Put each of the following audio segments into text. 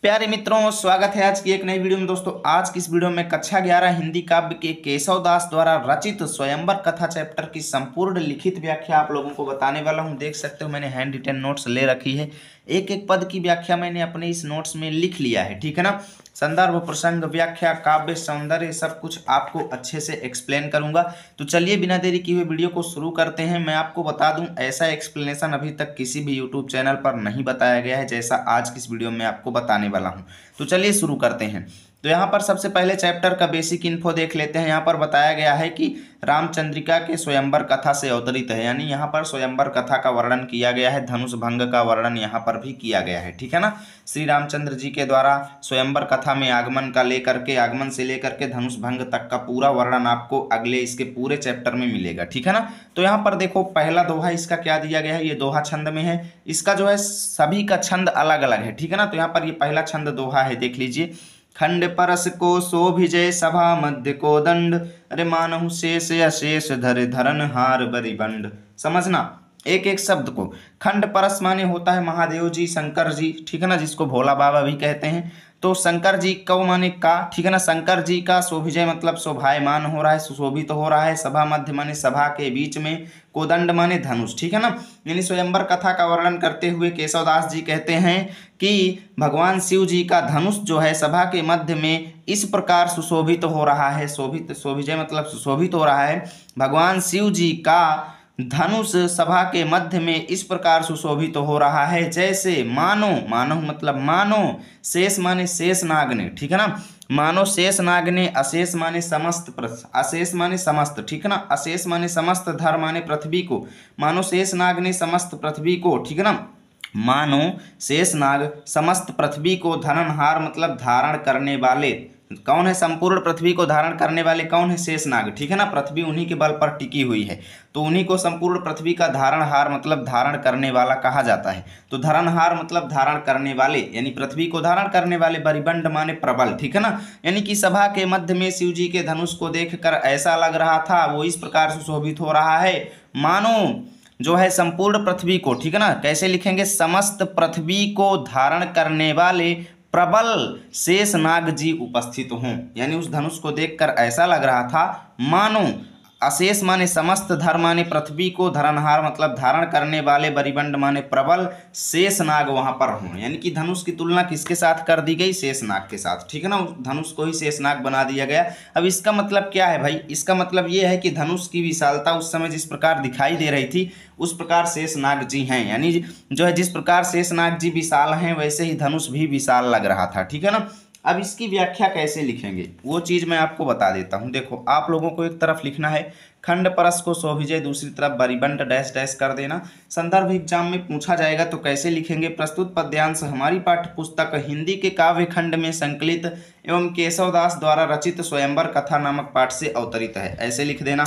प्यारे मित्रों, स्वागत है आज की एक नई वीडियो में। दोस्तों, आज की इस वीडियो में कक्षा 11 हिंदी काव्य के केशव दास द्वारा रचित स्वयंवर कथा चैप्टर की संपूर्ण लिखित व्याख्या आप लोगों को बताने वाला हूं। देख सकते हो मैंने हैंड रिटन नोट्स ले रखी है। एक एक पद की व्याख्या मैंने अपने इस नोट्स में लिख लिया है, ठीक है ना। संदर्भ, प्रसंग, व्याख्या, काव्य सौंदर्य सब कुछ आपको अच्छे से एक्सप्लेन करूंगा। तो चलिए बिना देरी किए हुए वीडियो को शुरू करते हैं। मैं आपको बता दूं, ऐसा एक्सप्लेनेशन अभी तक किसी भी यूट्यूब चैनल पर नहीं बताया गया है जैसा आज की इस वीडियो में आपको बताने वाला हूं। तो चलिए शुरू करते हैं। तो यहाँ पर सबसे पहले चैप्टर का बेसिक इन्फो देख लेते हैं। यहाँ पर बताया गया है कि रामचंद्रिका के स्वयंवर कथा से अवतरित है, यानी यहाँ पर स्वयंवर कथा का वर्णन किया गया है। धनुष भंग का वर्णन यहाँ पर भी किया गया है, ठीक है ना। श्री रामचंद्र जी के द्वारा स्वयंवर कथा में आगमन से लेकर के धनुष भंग तक का पूरा वर्णन आपको अगले इसके पूरे चैप्टर में मिलेगा, ठीक है ना। तो यहाँ पर देखो, पहला दोहा इसका क्या दिया गया है, ये दोहा छंद में है। इसका जो है सभी का छंद अलग अलग है, ठीक है ना। तो यहाँ पर ये पहला छंद दोहा है, देख लीजिए। खंड परस को शोभिजय सभा मध्य को दंड, अरे मानहु शेष अशेष धर धरन हार बरिबंड। समझना एक एक शब्द को। खंड परस माने होता है महादेव जी, शंकर जी, ठीक है ना, जिसको भोला बाबा भी कहते हैं। तो शंकर जी को माने का, ठीक है ना। शंकर जी का शोभिजय मतलब शोभायमान हो रहा है, सुशोभित हो रहा है। सभा मध्य माने सभा के बीच में, कोदंड माने धनुष, ठीक है ना। यानी स्वयंवर कथा का वर्णन करते हुए केशवदास जी कहते हैं कि भगवान शिव जी का धनुष जो है सभा के मध्य में इस प्रकार सुशोभित हो रहा है। शोभिजय मतलब सुशोभित हो रहा है। भगवान शिव जी का धनुष सभा के मध्य में इस प्रकार सुशोभित हो रहा है जैसे मानो, मानो मतलब मानो, शेष माने शेष नाग ने, ठीक है ना। मानो शेष नाग ने, अशेष माने समस्त, अशेष माने समस्त, ठीक है ना। अशेष माने समस्त, धर माने पृथ्वी को। मानो शेष नाग ने समस्त पृथ्वी को, ठीक है ना। मानो शेष नाग समस्त पृथ्वी को धरनहार मतलब धारण करने वाले। कौन है संपूर्ण पृथ्वी को धारण करने वाले? कौन है? शेषनाग, ठीक है ना। पृथ्वी उन्हीं के बल पर टिकी हुई है, तो उन्हीं को संपूर्ण पृथ्वी का धारणहार मतलब धारण करने वाला कहा जाता है। तो धरणहार मतलब धारण करने वाले, यानी पृथ्वी को धारण करने वाले। बरिबंड माने प्रबल, ठीक है ना। यानी कि सभा के मध्य में शिव जी के धनुष को देखकर ऐसा लग रहा था, वो इस प्रकार सुशोभित हो रहा है मानो जो है संपूर्ण पृथ्वी को, ठीक है ना। कैसे लिखेंगे? समस्त पृथ्वी को धारण करने वाले प्रबल शेष नाग जी उपस्थित हों। यानी उस धनुष को देखकर ऐसा लग रहा था मानो अशेष माने समस्त, धर माने पृथ्वी को, धरनहार मतलब धारण करने वाले, बरिबंड माने प्रबल, शेष नाग वहां पर हों। यानी कि धनुष की तुलना किसके साथ कर दी गई? शेष नाग के साथ, ठीक है ना। उस धनुष को ही शेष नाग बना दिया गया। अब इसका मतलब क्या है भाई? इसका मतलब ये है कि धनुष की विशालता उस समय जिस प्रकार दिखाई दे रही थी उस प्रकार शेष नाग जी हैं। यानी जो है जिस प्रकार शेष नाग जी विशाल हैं वैसे ही धनुष भी विशाल लग रहा था, ठीक है ना। अब इसकी व्याख्या कैसे लिखेंगे वो चीज़ मैं आपको बता देता हूँ। देखो, आप लोगों को एक तरफ लिखना है खंड परस को शोभिजय, दूसरी तरफ बरिबंड डैश डैश कर देना। संदर्भ एग्जाम में पूछा जाएगा तो कैसे लिखेंगे? प्रस्तुत पद्यांश हमारी पाठ्य पुस्तक हिंदी के काव्य खंड में संकलित एवं केशवदास द्वारा रचित स्वयंवर कथा नामक पाठ से अवतरित है, ऐसे लिख देना।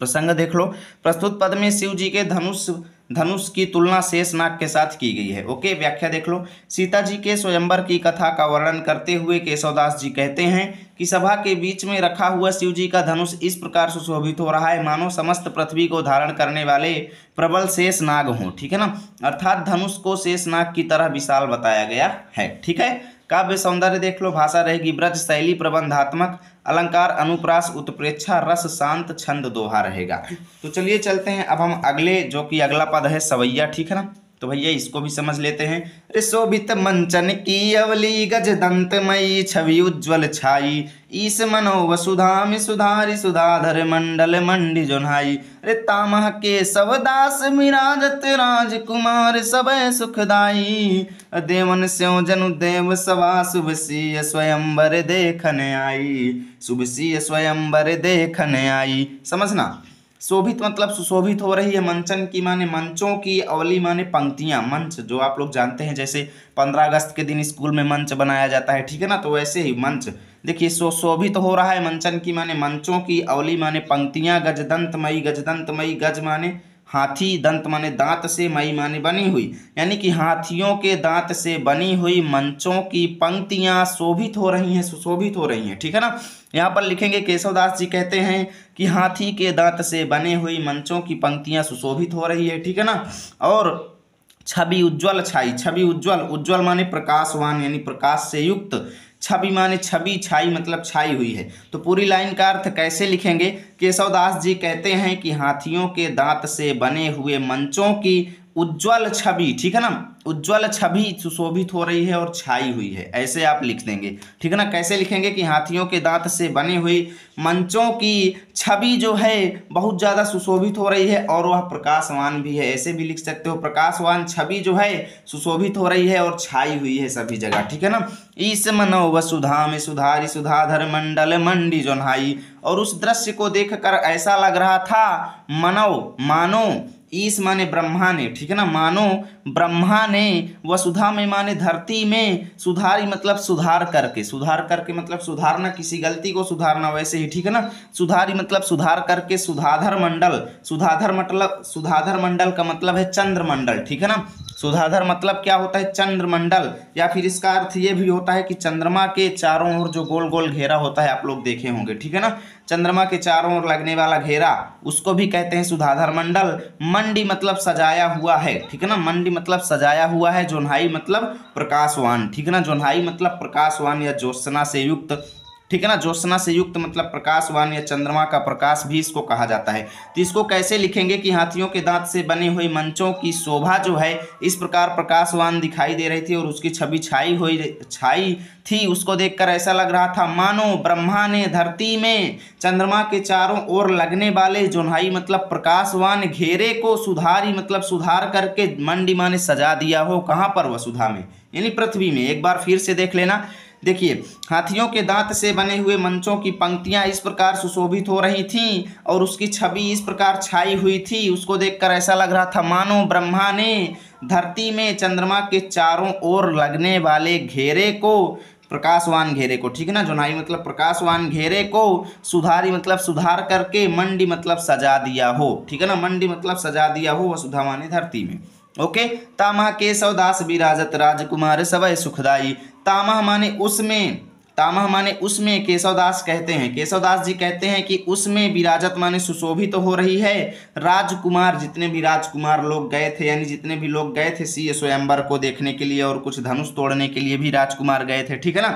प्रसंग देख लो, प्रस्तुत पद में शिव जी के धनुष की तुलना शेष नाग के साथ की गई है। ओके, व्याख्या देख लो। सीता जी के स्वयंवर की कथा का वर्णन करते हुए केशवदास जी कहते हैं कि सभा के बीच में रखा हुआ शिव जी का धनुष इस प्रकार सुशोभित हो रहा है मानो समस्त पृथ्वी को धारण करने वाले प्रबल शेष नाग हों, ठीक है ना। अर्थात धनुष को शेष नाग की तरह विशाल बताया गया है, ठीक है। काव्य सौंदर्य देख लो, भाषा रहेगी ब्रज, शैली प्रबंधात्मक, अलंकार अनुप्रास, उत्प्रेक्षा, रस, शांत, छंद दोहा रहेगा। तो चलिए चलते हैं अब हम अगले, जो कि अगला पद है सवैया, ठीक है ना। तो भैया इसको भी समझ लेते हैं। शोभित मंचन की अवली गज दंतमयी, छवि उज्ज्वल छाई, ईस मनो वसुधामि सुधारि सुधाधर मंडल मंडी जोन्हाई। अरे तामह के सवदास मिराजत राजकुमार, सबय सुखदाई, देवन स्यों जनु देव सभा, शुभ सिय स्वयंवर देखन आई, शुभ सिय स्वयंवर देखन आई। समझना, शोभित मतलब सुशोभित हो रही है। मंचन की माने मंचों की, अवली माने पंक्तियां। मंच जो आप लोग जानते हैं, जैसे 15 अगस्त के दिन स्कूल में मंच बनाया जाता है, ठीक है ना। तो वैसे ही मंच देखिए शोभित हो रहा है। मंचन की माने मंचों की, अवली माने पंक्तियां, गजदंतमयी, गजदंतमयी गज माने हाथी, दंत माने दांत से, मई माने बनी हुई, यानी कि हाथियों के दांत से बनी हुई मंचों की पंक्तियां शोभित हो रही हैं, सुशोभित हो रही हैं, ठीक है ना। यहाँ पर लिखेंगे केशवदास जी कहते हैं कि हाथी के दांत से बने हुई मंचों की पंक्तियां सुशोभित हो रही है, ठीक है ना। और छवि उज्ज्वल छाई, छवि उज्ज्वल, उज्ज्वल माने प्रकाशवान यानी प्रकाश से युक्त, छवि माने छवि, छाई मतलब छाई हुई है। तो पूरी लाइन का अर्थ कैसे लिखेंगे? केशवदास जी कहते हैं कि हाथियों के दांत से बने हुए मंचों की उज्ज्वल छवि, ठीक है ना, उज्ज्वल छवि सुशोभित हो रही है और छाई हुई है, ऐसे आप लिख देंगे, ठीक है ना। कैसे लिखेंगे कि हाथियों के दांत से बने हुई मंचों की छवि जो है बहुत ज़्यादा सुशोभित हो रही है और वह प्रकाशवान भी है, ऐसे भी लिख सकते हो, प्रकाशवान छवि जो है सुशोभित हो रही है और छाई हुई है सभी जगह, ठीक है ना। इस मनो वसुधा में सुधारी सुधाधर मंडल मंडी जोन्हाई, और उस दृश्य को देखकर ऐसा लग रहा था मनो, मानो, ईस माने ब्रह्मा ने, ठीक है ना, मानो ब्रह्मा ने वसुधा में माने धरती में, सुधारी मतलब सुधार करके, सुधार करके मतलब सुधारना, किसी गलती को सुधारना, वैसे ही, ठीक है ना। सुधारी मतलब सुधार करके, सुधाधर मंडल, सुधाधर मंडल का मतलब है चंद्रमंडल, ठीक है ना। सुधाधर मतलब क्या होता है? चंद्रमंडल, या फिर इसका अर्थ ये भी होता है कि चंद्रमा के चारों ओर जो गोल गोल घेरा होता है, आप लोग देखे होंगे, ठीक है ना, चंद्रमा के चारों ओर लगने वाला घेरा, उसको भी कहते हैं सुधाधर मंडल। मंडी मतलब सजाया हुआ है, ठीक है ना, मंडी मतलब सजाया हुआ है। जोन्हाई मतलब प्रकाशवान, ठीक है ना, जोन्हाई मतलब प्रकाशवान या ज्योत्सना से युक्त, ठीक है ना, ज्योत्सना से युक्त मतलब प्रकाशवान या चंद्रमा का प्रकाश भी इसको कहा जाता है। तो इसको कैसे लिखेंगे कि हाथियों के दांत से बने हुए मंचों की शोभा जो है इस प्रकार प्रकाशवान दिखाई दे रही थी और उसकी छवि छाई थी, उसको देखकर ऐसा लग रहा था मानो ब्रह्मा ने धरती में चंद्रमा के चारों ओर लगने वाले जोन्हाई मतलब प्रकाशवान घेरे को सुधारी मतलब सुधार करके मंडी माने सजा दिया हो। कहाँ पर? वसुधा में यानी पृथ्वी में। एक बार फिर से देख लेना, देखिए, हाथियों के दांत से बने हुए मंचों की पंक्तियां इस प्रकार सुशोभित हो रही थीं और उसकी छवि इस प्रकार छाई हुई थी, उसको देखकर ऐसा लग रहा था मानो ब्रह्मा ने धरती में चंद्रमा के चारों ओर लगने वाले घेरे को, प्रकाशवान घेरे को, ठीक है ना, जोनाई मतलब प्रकाशवान घेरे को सुधारी मतलब सुधार करके, मंडी मतलब सजा दिया हो, ठीक है ना, मंडी मतलब सजा दिया हो वसुधा माने धरती में। ओके। तामह केशवदास विराजत राजकुमार सवय सुखदाई, तामह माने उसमें, तामह माने उसमें, केशवदास कहते हैं, केशवदास जी कहते हैं कि उसमें विराजत माने सुशोभित तो हो रही है राजकुमार, जितने भी राजकुमार लोग गए थे, यानी जितने भी लोग गए थे सी स्वयंवर को देखने के लिए और कुछ धनुष तोड़ने के लिए भी राजकुमार गए थे, ठीक है ना।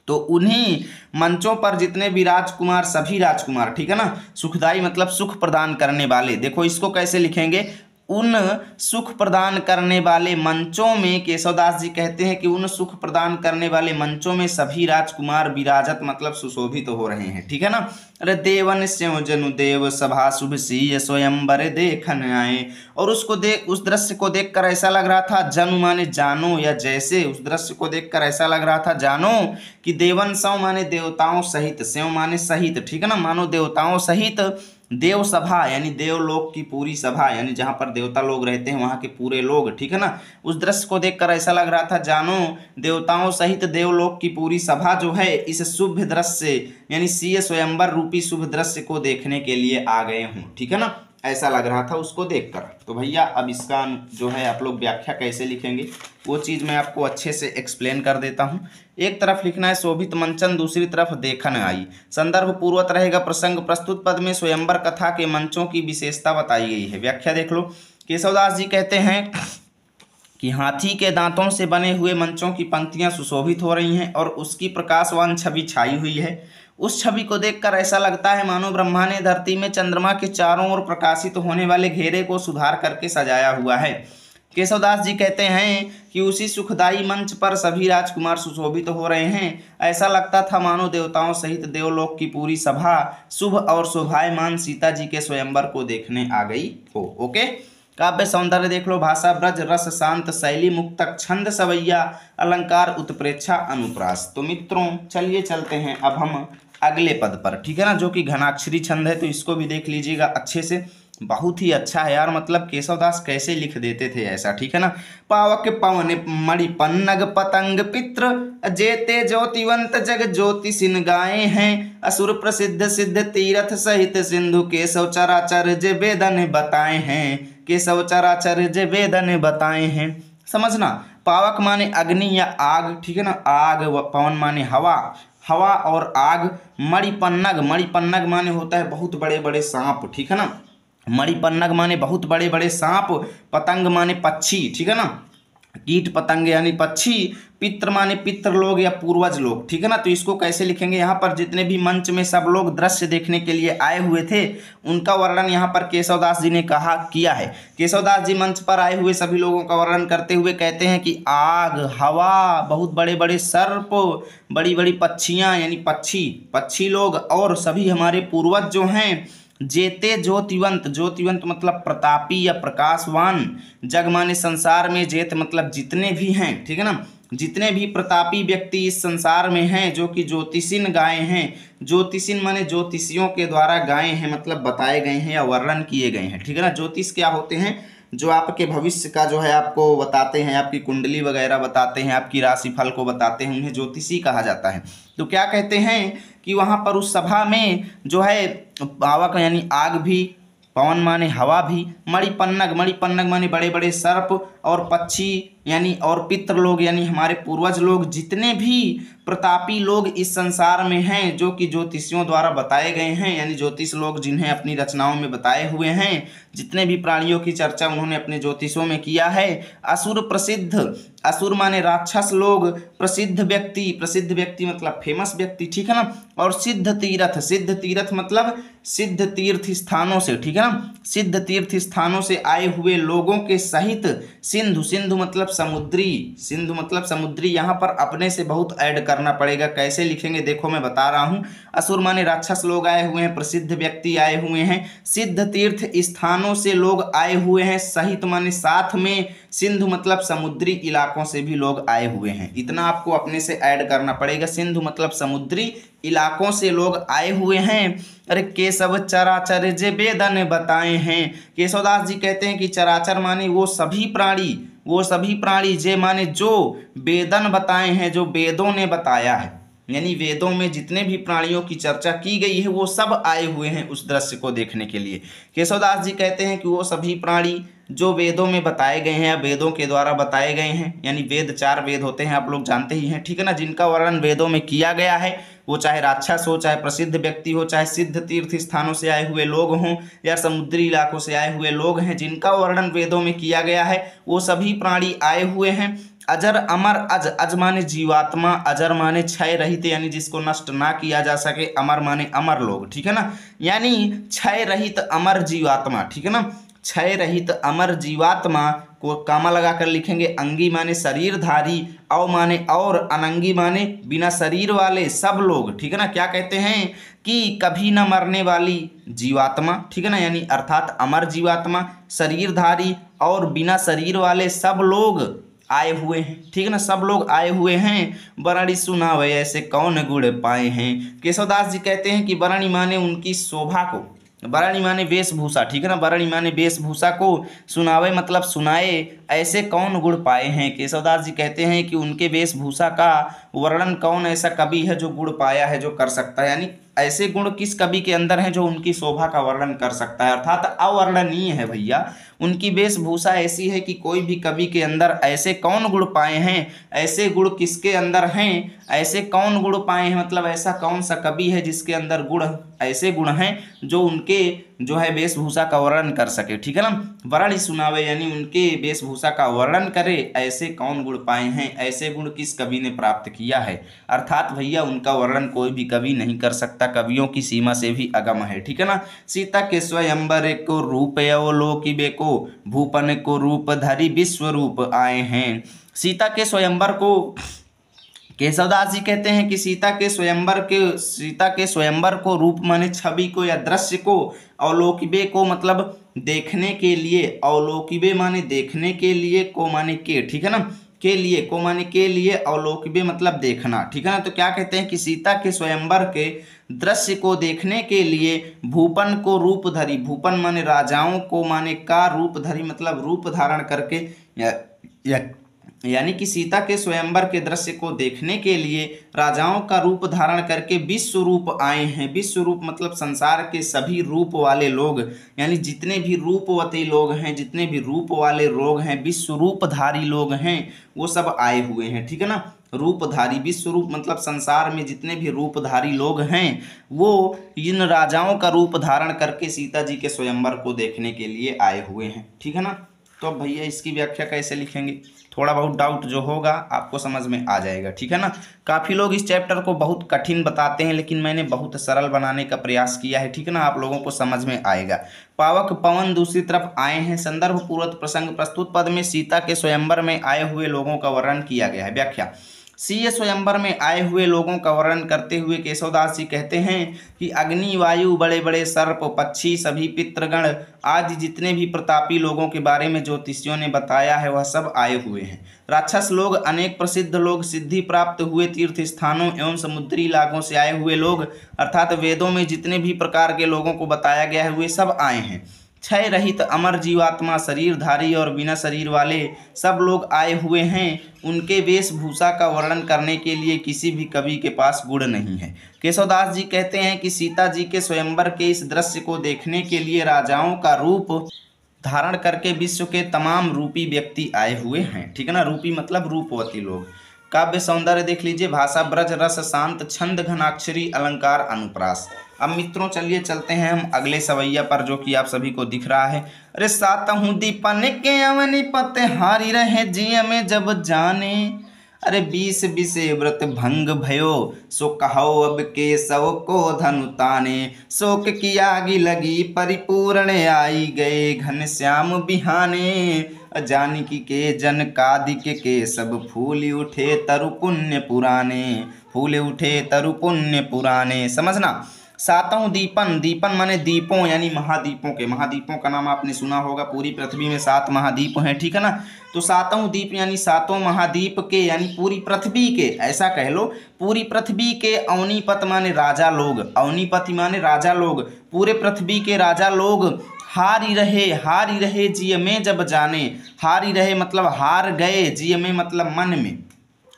तो उन्हीं मंचों पर जितने भी राजकुमार, सभी राजकुमार, ठीक है ना, सुखदाई मतलब सुख प्रदान करने वाले। देखो इसको कैसे लिखेंगे, उन सुख प्रदान करने वाले मंचों में, केशवदास जी कहते हैं कि उन सुख प्रदान करने वाले मंचों में सभी राजकुमार विराजत मतलब सुशोभित तो हो रहे हैं, ठीक है ना। अरे देवन स्यों जनु देव सभा शुभ सी स्वयंवर देखन आए, और उसको उस दृश्य को देखकर ऐसा लग रहा था, जनु माने जानो या जैसे, उस दृश्य को देखकर ऐसा लग रहा था जानो कि देवन सौ माने देवताओं सहित, स्यों माने सहित, ठीक है ना, मानो देवताओं सहित, देव सभा यानी देवलोक की पूरी सभा, यानी जहाँ पर देवता लोग रहते हैं वहाँ के पूरे लोग, ठीक है ना, उस दृश्य को देखकर ऐसा लग रहा था जानो देवताओं सहित देवलोक की पूरी सभा जो है इस शुभ दृश्य यानी सीय स्वयंवर रूपी शुभ दृश्य को देखने के लिए आ गए हूँ, ठीक है ना, ऐसा लग रहा था उसको देखकर। तो भैया अब इसका जो है आप लोग व्याख्या कैसे लिखेंगे वो चीज़ मैं आपको अच्छे से एक्सप्लेन कर देता हूँ। एक तरफ लिखना है शोभित मंचन, दूसरी तरफ देखन आई। संदर्भ पूर्वत रहेगा प्रसंग। प्रस्तुत पद में स्वयंवर कथा के मंचों की विशेषता बताई गई है। व्याख्या देख लो। केशवदास जी कहते हैं कि हाथी के दांतों से बने हुए मंचों की पंक्तियां सुशोभित हो रही हैं और उसकी प्रकाशवान छवि छाई हुई है। उस छवि को देखकर ऐसा लगता है मानो ब्रह्मा ने धरती में चंद्रमा के चारों ओर प्रकाशित होने वाले घेरे को सुधार करके सजाया हुआ है। केशवदास जी कहते हैं कि उसी सुखदाई मंच पर सभी राजकुमार सुशोभित हो रहे हैं। ऐसा लगता था मानो देवताओं सहित देवलोक की पूरी सभा शुभ और शोभायमान सीता जी के स्वयंवर को देखने आ गई हो। ओके। काव्य सौंदर्य देख लो। भाषा ब्रज रस शांत शैली मुक्तक छंद सवैया अलंकार उत्प्रेक्षा अनुप्रास। तो मित्रों चलिए चलते हैं अब हम अगले पद पर, ठीक है ना, जो कि घनाक्षरी छंद है। तो इसको भी देख लीजिएगा अच्छे से, बहुत ही अच्छा है यार, मतलब केशवदास कैसे लिख देते थे ऐसा, ठीक है ना। पावक पवन मणि पन्नग पतंग पित्र जेते ज्योतिवंत जग ज्योति सिन गाए हैं। असुर प्रसिद्ध सिद्ध तीरथ सहित सिंधु केशव चराचर जे वेदन बताए हैं। केशव चराचर जे वेदन बताए हैं। समझना, पावक माने अग्नि या आग, ठीक है ना, आग। पवन माने हवा, हवा और आग। मणिपन्नग, मणिपन्नग माने होता है बहुत बड़े बड़े सांप, ठीक है ना। मणिपन्नग माने बहुत बड़े बड़े सांप, पतंग माने पक्षी, ठीक है ना, कीट पतंग यानी पक्षी, पितृ माने पितृ लोग या पूर्वज लोग, ठीक है ना। तो इसको कैसे लिखेंगे, यहाँ पर जितने भी मंच में सब लोग दृश्य देखने के लिए आए हुए थे उनका वर्णन यहाँ पर केशवदास जी ने किया है। केशवदास जी मंच पर आए हुए सभी लोगों का वर्णन करते हुए कहते हैं कि आग, हवा, बहुत बड़े बड़े सर्प, बड़ी बड़ी पक्षियाँ यानी पक्षी लोग और सभी हमारे पूर्वज जो हैं, जेते ज्योतिवंत, ज्योतिवंत मतलब प्रतापी या प्रकाशवान, जग माने संसार में, जेत मतलब जितने भी हैं, ठीक है ना, जितने भी प्रतापी व्यक्ति इस संसार में हैं जो कि ज्योतिषिन गाए हैं, ज्योतिषिन माने ज्योतिषियों के द्वारा गाए हैं मतलब बताए गए हैं या वर्णन किए गए हैं, ठीक है ना। ज्योतिष क्या होते हैं, जो आपके भविष्य का जो है आपको बताते हैं, आपकी कुंडली वगैरह बताते हैं, आपकी राशिफल को बताते हैं, उन्हें ज्योतिषी कहा जाता है। तो क्या कहते हैं कि वहाँ पर उस सभा में जो है पावक यानी आग भी, पवन माने हवा भी, मणिपन्नग, मणिपन्नग माने बड़े बड़े सर्प, और पक्षी यानी और पितृ लोग यानी हमारे पूर्वज लोग, जितने भी प्रतापी लोग इस संसार में हैं जो कि ज्योतिषियों द्वारा बताए गए हैं, यानी ज्योतिष लोग जिन्हें अपनी रचनाओं में बताए हुए हैं, जितने भी प्राणियों की चर्चा उन्होंने अपने ज्योतिषों में किया है। असुर प्रसिद्ध, असुर माने राक्षस लोग, प्रसिद्ध व्यक्ति मतलब फेमस व्यक्ति, ठीक है ना, और सिद्ध तीर्थ, सिद्ध तीर्थ मतलब सिद्ध तीर्थ स्थानों से, ठीक है ना, सिद्ध तीर्थ स्थानों से आए हुए लोगों के सहित सिंधु, सिंधु मतलब समुद्री, सिंधु मतलब समुद्री, यहाँ पर अपने से बहुत ऐड करना पड़ेगा। कैसे लिखेंगे देखो मैं बता रहा हूँ। असुर माने राक्षस लोग आए हुए हैं, प्रसिद्ध व्यक्ति आए हुए हैं, सिद्ध तीर्थ स्थानों से लोग आए हुए हैं, सहित माने साथ में, सिंधु मतलब समुद्री इलाकों से भी लोग आए हुए हैं। इतना आपको अपने से ऐड करना पड़ेगा। सिंधु मतलब समुद्री इलाकों से लोग आए हुए हैं। अरे केशव चराचर जे वेदन बताए हैं, केशवदास जी कहते हैं कि चराचर माने वो सभी प्राणी, जे माने जो वेदन बताए हैं, जो वेदों ने बताया है, यानी वेदों में जितने भी प्राणियों की चर्चा की गई है वो सब आए हुए हैं उस दृश्य को देखने के लिए। केशवदास जी कहते हैं कि वो सभी प्राणी जो वेदों में बताए गए हैं या वेदों के द्वारा बताए गए हैं, यानी वेद 4 वेद होते हैं, आप लोग जानते ही हैं, ठीक है ना, जिनका वर्णन वेदों में किया गया है, वो चाहे राक्षस हो, चाहे प्रसिद्ध व्यक्ति हो, चाहे सिद्ध तीर्थ स्थानों से आए हुए लोग हों या समुद्री इलाकों से आए हुए लोग हैं, जिनका वर्णन वेदों में किया गया है, वो सभी प्राणी आए हुए हैं। अजर अमर, अज माने जीवात्मा, अजर माने क्षय रहित यानी जिसको नष्ट ना किया जा सके, अमर माने अमर लोग, ठीक है ना, यानी क्षय रहित अमर जीवात्मा, ठीक है ना, क्षय रहित अमर जीवात्मा को कामा लगा कर लिखेंगे। अंगी माने शरीरधारी, अव माने और, अनंगी माने बिना शरीर वाले सब लोग, ठीक है ना। क्या कहते हैं कि कभी न मरने वाली जीवात्मा, ठीक है ना, यानी अर्थात अमर जीवात्मा, शरीरधारी और बिना शरीर वाले सब लोग आए हुए हैं, ठीक है ना, सब लोग आए हुए हैं। बरणी सुनावे ऐसे कौन गुण पाए हैं। केशवदास जी कहते हैं कि बरणी माने उनकी शोभा को, बरणी माने वेशभूषा, ठीक है ना, बरणी माने वेशभूषा को, सुनावे मतलब सुनाए, ऐसे कौन गुण पाए हैं। केशवदास जी कहते हैं कि उनके वेशभूषा का वर्णन कौन ऐसा कवि है जो गुण पाया है, जो कर सकता है, यानी ऐसे गुण किस कवि के अंदर हैं जो उनकी शोभा का वर्णन कर सकता है, अर्थात अवर्णनीय है भैया। उनकी वेशभूषा ऐसी है कि कोई भी कवि के अंदर ऐसे कौन गुण पाए हैं, ऐसे गुण किसके अंदर हैं, ऐसे कौन गुण पाए हैं मतलब ऐसा कौन सा कवि है जिसके अंदर गुण, ऐसे गुण हैं जो उनके जो है वेशभूषा का वर्णन कर सके, ठीक है ना। वर्णि सुनावे यानी उनके वेशभूषा का वर्णन करे, ऐसे कौन गुण पाए हैं, ऐसे गुण किस कवि ने प्राप्त किया है, अर्थात भैया उनका वर्णन कोई भी कवि नहीं कर सकता, कवियों की सीमा से भी अगम है, ठीक है ना। सीता के स्वयंवर को रूप अवलोकिबे को, भूपन को रूप धरि विश्व रूप आए हैं। सीता के स्वयंवर को केशवदास जी कहते हैं कि सीता के स्वयंवर को रूप माने छवि को या दृश्य को, अवलोकिबे को मतलब देखने के लिए, अवलोकिबे माने देखने के लिए, को माने के, ठीक है ना, के लिए, को माने के लिए, अवलोकिबे मतलब देखना, ठीक है ना। तो क्या कहते हैं कि सीता के स्वयंवर के दृश्य को देखने के लिए भूपन को रूप धरी, भूपन माने राजाओं को माने का, रूप धरी मतलब रूप धारण करके, यानी कि सीता के स्वयंवर के दृश्य को देखने के लिए राजाओं का रूप धारण करके विश्व रूप आए हैं। विश्व रूप मतलब संसार के सभी रूप वाले लोग, यानी जितने भी रूपवती लोग हैं, जितने भी रूप वाले लोग हैं, विश्व रूपधारी लोग हैं, वो सब आए हुए हैं, ठीक है ना। रूपधारी, विश्व रूप मतलब संसार में जितने भी रूपधारी लोग हैं वो इन राजाओं का रूप धारण करके सीता जी के स्वयंवर को देखने के लिए आए हुए हैं। ठीक है ना। तो अब भैया इसकी व्याख्या कैसे लिखेंगे, थोड़ा बहुत डाउट जो होगा आपको समझ में आ जाएगा। ठीक है ना। काफ़ी लोग इस चैप्टर को बहुत कठिन बताते हैं, लेकिन मैंने बहुत सरल बनाने का प्रयास किया है। ठीक है ना, आप लोगों को समझ में आएगा। पावक पवन दूसरी तरफ आए हैं। संदर्भ पूर्वक प्रसंग प्रस्तुत पद में सीता के स्वयंवर में आए हुए लोगों का वर्णन किया गया है। व्याख्या, सीय स्वयंवर में आए हुए लोगों का वर्णन करते हुए केशवदास जी कहते हैं कि अग्नि, वायु, बड़े बड़े सर्प, पक्षी, सभी पितृगण आदि जितने भी प्रतापी लोगों के बारे में ज्योतिषियों ने बताया है वह सब आए हुए हैं। राक्षस लोग, अनेक प्रसिद्ध लोग, सिद्धि प्राप्त हुए तीर्थ स्थानों एवं समुद्री इलाकों से आए हुए लोग, अर्थात वेदों में जितने भी प्रकार के लोगों को बताया गया है वे सब आए हैं। क्षय रहित अमर जीवात्मा, शरीरधारी और बिना शरीर वाले सब लोग आए हुए हैं। उनके वेशभूषा का वर्णन करने के लिए किसी भी कवि के पास गुण नहीं है। केशवदास जी कहते हैं कि सीता जी के स्वयंवर के इस दृश्य को देखने के लिए राजाओं का रूप धारण करके विश्व के तमाम रूपी व्यक्ति आए हुए हैं। ठीक है ना, रूपी मतलब रूपवती लोग। काव्य सौंदर्य देख लीजिए, भाषा ब्रज रस शांत, छंद घनाक्षरी, अलंकार अनुप्रास। अब मित्रों चलिए चलते हैं हम अगले सवैया पर, जो कि आप सभी को दिख रहा है। अरे सातहु दीपन के अवनि पत हारी रहे जिय में जब जाने, अरे 20 बिसे व्रत भंग भयो, सो कहो अब केशव को धनु ताने, शोक की आगी लगी परिपूर्ण आई गए घनश्याम बिहाने, जानकी के जन कादिक के सब फूल उठे तरु पुण्य पुराने, फूल उठे तरु पुण्य पुराने। समझना, सातों दीपन, दीपन माने दीपों यानी महाद्वीपों के, महाद्वीपों का नाम आपने सुना होगा। पूरी पृथ्वी में 7 महाद्वीप हैं। ठीक है ना, तो सातों द्वीप यानी सातों महाद्वीप के यानी पूरी पृथ्वी के, ऐसा कह लो पूरी पृथ्वी के अवनीपत माने राजा लोग, अवनीपति माने राजा लोग, पूरे पृथ्वी के राजा लोग हारी रहे जिय में जब जाने। हारी रहे मतलब हार गए, जिय में मतलब मन में,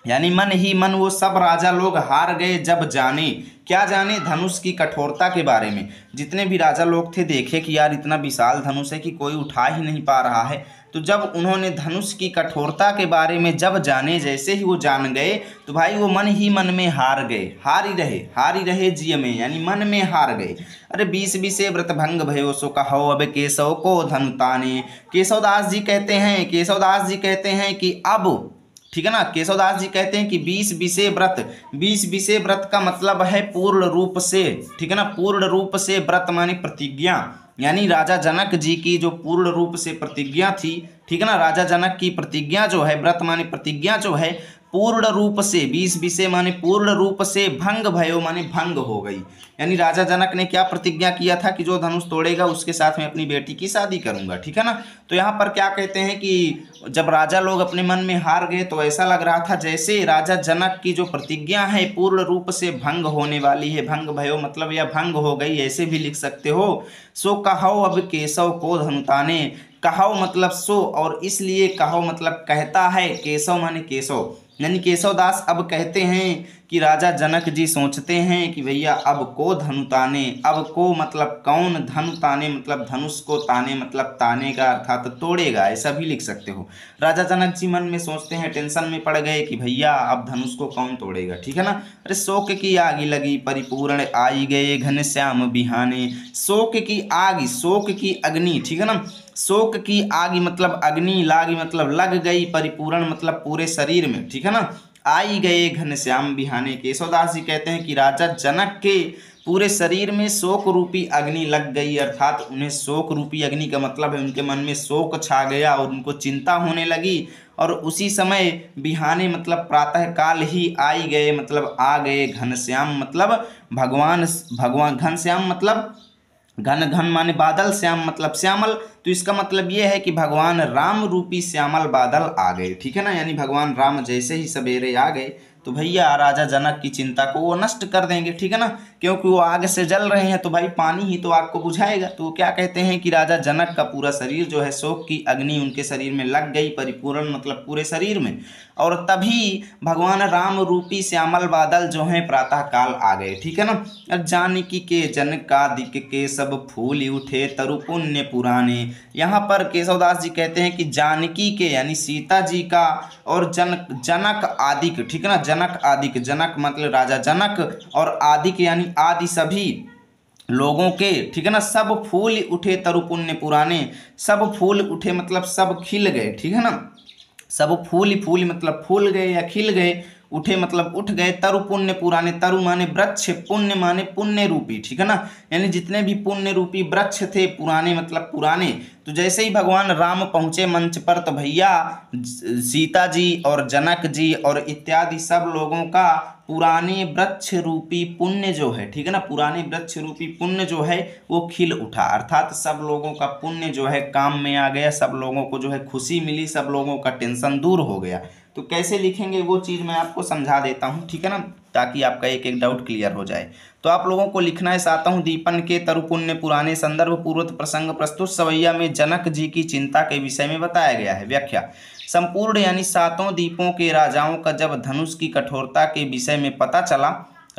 यानी मन ही मन वो सब राजा लोग हार गए जब जाने। क्या जाने? धनुष की कठोरता के बारे में। जितने भी राजा लोग थे देखे कि यार इतना विशाल धनुष है कि कोई उठा ही नहीं पा रहा है, तो जब उन्होंने धनुष की कठोरता के बारे में जब जाने, जैसे ही वो जान गए तो भाई वो मन ही मन में हार गए। हारी रहे जिय में यानी मन में हार गए। अरे 20 बिसे व्रत भंग भयो, सो कहो अब केशव को धनु ताने। केशवदास जी कहते हैं कि अब, ठीक है ना, केशवदास जी कहते हैं कि 20 बिसे व्रत का मतलब है पूर्ण रूप से। ठीक है ना, पूर्ण रूप से व्रत माने प्रतिज्ञा, यानी राजा जनक जी की जो पूर्ण रूप से प्रतिज्ञा थी। ठीक है ना, राजा जनक की प्रतिज्ञा जो है, व्रत माने प्रतिज्ञा जो है, पूर्ण रूप से, 20 बिसे माने पूर्ण रूप से, भंग भयो माने भंग हो गई। यानी राजा जनक ने क्या प्रतिज्ञा किया था कि जो धनुष तोड़ेगा उसके साथ में अपनी बेटी की शादी करूंगा। ठीक है ना, तो यहाँ पर क्या कहते हैं कि जब राजा लोग अपने मन में हार गए तो ऐसा लग रहा था जैसे राजा जनक की जो प्रतिज्ञा है पूर्ण रूप से भंग होने वाली है। भंग भयो मतलब यह भंग हो गई, ऐसे भी लिख सकते हो। सो कहो अब केशव को धनु ताने, कहो मतलब सो, और इसलिए कहो मतलब कहता है, केशव माने केशव, यानी केशवदास अब कहते हैं कि राजा जनक जी सोचते हैं कि भैया अब को धनु ताने, अब को मतलब कौन, धनु ताने मतलब धनुष को, ताने मतलब ताने का अर्थात तोड़ेगा, ऐसा भी लिख सकते हो। राजा जनक जी मन में सोचते हैं, टेंशन में पड़ गए कि भैया अब धनुष को कौन तोड़ेगा। ठीक है ना। अरे शोक की आग लगी परिपूर्ण आई गए घनश्याम बिहाने, शोक की आग, शोक की अग्नि, ठीक है ना, शोक की आग मतलब अग्नि, लाग मतलब लग गई, परिपूर्ण मतलब पूरे शरीर में। ठीक है ना, आई गए घनश्याम बिहाने। केशवदास जी कहते हैं कि राजा जनक के पूरे शरीर में शोक रूपी अग्नि लग गई, अर्थात उन्हें शोक रूपी अग्नि का मतलब है उनके मन में शोक छा गया और उनको चिंता होने लगी। और उसी समय बिहाने मतलब प्रातः काल ही आई गए मतलब आ गए, घनश्याम मतलब भगवान, घनश्याम मतलब घन माने बादल, श्याम मतलब श्यामल, तो इसका मतलब ये है कि भगवान राम रूपी श्यामल बादल आ गए। ठीक है ना, यानी भगवान राम जैसे ही सवेरे आ गए तो भैया राजा जनक की चिंता को वो नष्ट कर देंगे, ठीक है ना, क्योंकि वो आग से जल रहे हैं तो भाई पानी ही तो आग को बुझाएगा। तो वो क्या कहते हैं कि राजा जनक का पूरा शरीर जो है शोक की अग्नि उनके शरीर में लग गई, परिपूर्ण मतलब पूरे शरीर में। और तभी भगवान राम रूपी श्यामल बादल जो है प्रातः काल आ गए, ठीक है ना। जानकी के जनकादिक के सब फूल उठे तरु पुण्य पुराने। यहाँ पर केशवदास जी कहते हैं कि जानकी के यानी सीता जी का और जनक आदिक, ठीक है ना, जनक आदिक, जनक मतलब राजा जनक, और आदिक यानी आदि सभी लोगों के, ठीक है ना, सब फूल उठे तरु पुण्य पुराने। सब फूल उठे मतलब सब खिल गए, ठीक है ना, सब फूल फूल मतलब फूल गए या खिल गए, उठे मतलब उठ गए, तरु पुण्य पुराने। तरु माने वृक्ष, पुण्य माने पुण्य रूपी, ठीक है ना, यानी जितने भी पुण्य रूपी वृक्ष थे, पुराने मतलब पुराने। तो जैसे ही भगवान राम पहुंचे मंच पर तो भैया सीता जी और जनक जी और इत्यादि सब लोगों का पुराने वृक्ष रूपी पुण्य जो है, ठीक है ना, पुराने वृक्ष रूपी पुण्य जो है वो खिल उठा, अर्थात सब लोगों का पुण्य जो है काम में आ गया, सब लोगों को जो है खुशी मिली, सब लोगों का टेंशन दूर हो गया। तो कैसे लिखेंगे वो चीज़ मैं आपको समझा देता हूँ, ठीक है ना, ताकि आपका एक एक डाउट क्लियर हो जाए। तो आप लोगों को लिखना है, आता हूँ दीपन के तरु पुण्य पुराने संदर्भ पूर्वत प्रसंग प्रस्तुत सवैया में जनक जी की चिंता के विषय में बताया गया है। व्याख्या, संपूर्ण यानी सातों दीपों के राजाओं का जब धनुष की कठोरता के विषय में पता चला,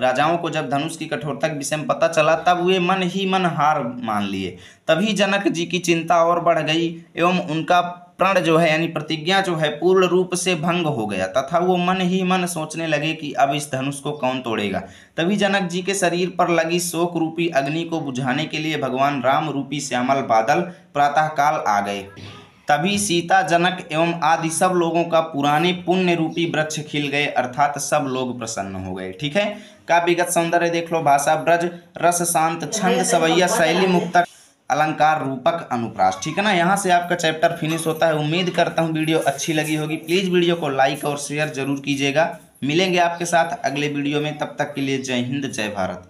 राजाओं को जब धनुष की कठोरता के विषय में पता चला तब वे मन ही मन हार मान लिए। तभी जनक जी की चिंता और बढ़ गई एवं उनका प्रण जो है यानी प्रतिज्ञा जो है पूर्ण रूप से भंग हो गया, तथा वो मन ही मन सोचने लगे कि अब इस धनुष को कौन तोड़ेगा। तभी जनक जी के शरीर पर लगी शोक रूपी अग्नि को बुझाने के लिए भगवान राम रूपी श्यामल बादल प्रातःकाल आ गए। तभी सीता जनक एवं आदि सब लोगों का पुराने पुण्य रूपी वृक्ष खिल गए, अर्थात सब लोग प्रसन्न हो गए, ठीक है। काव्यगत सौंदर्य देख लो, भाषा ब्रज, रस शांत, छंद सवैया, शैली मुक्तक, अलंकार रूपक, अनुप्रास, ठीक है ना। यहाँ से आपका चैप्टर फिनिश होता है। उम्मीद करता हूँ वीडियो अच्छी लगी होगी। प्लीज़ वीडियो को लाइक और शेयर जरूर कीजिएगा। मिलेंगे आपके साथ अगले वीडियो में, तब तक के लिए जय हिंद जय भारत।